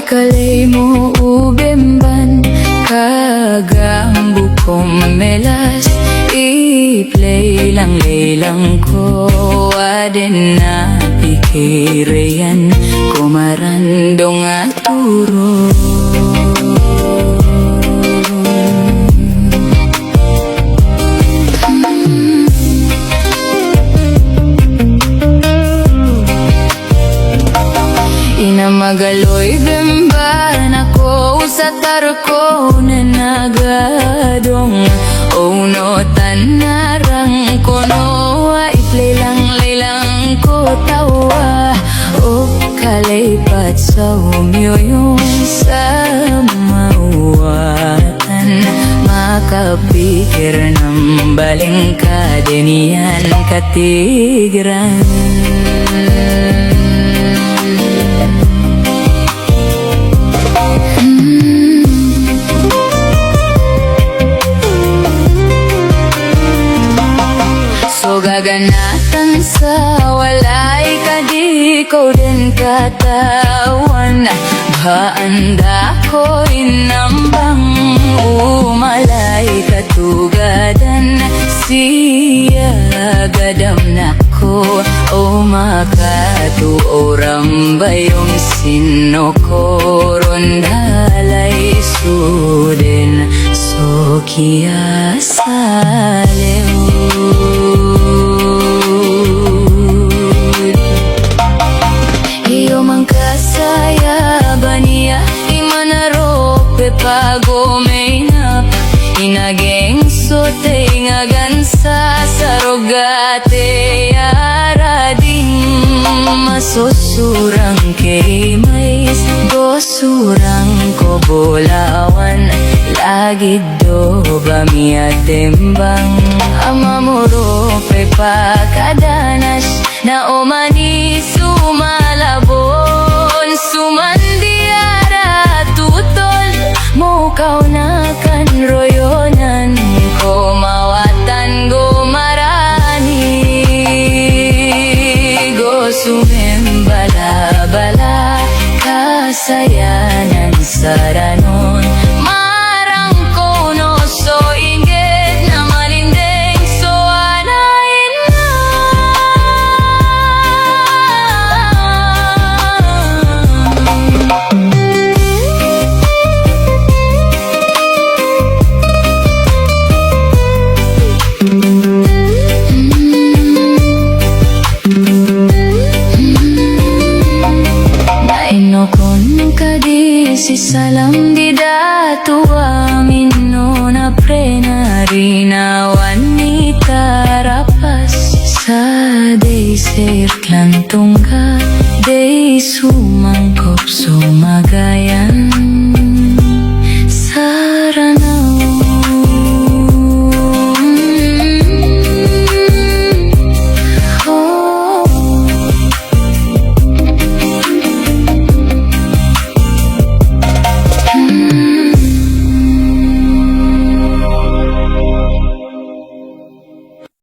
kalay mo ubemban kagambu kong melas i-play lang laylang ko aden na pikireyan kumarandong aturo Inamagaloy bemban ako sa tarko na nagadong no tanarang kono iplay lang laylang ko tawa o kalaypat sa umyoyong sa mawatan makapikir ng baling kadenian katigran gaganatan sa walay kadi ko din katawan baanda ko inambang umalay katugadan siya gadam na ko o makatuoram bayong sinokoron dalay suden so kiya saleu pagomenap inageng sote ngagansa sarogate arading masusurang kay mais dosurang ko bolawan lagi do bamia tembang amamuro pe pakadanas na omani sumalabon sumandiara tutol mo kau na kan royonan ko mawatan go marani go sumembala-bala kasayanan saranon marang kono so inggit na malindeng so anayin na si salam di datua minno na prenarina wanita rapas sa day sirklan tungga day sumangkop sumagayan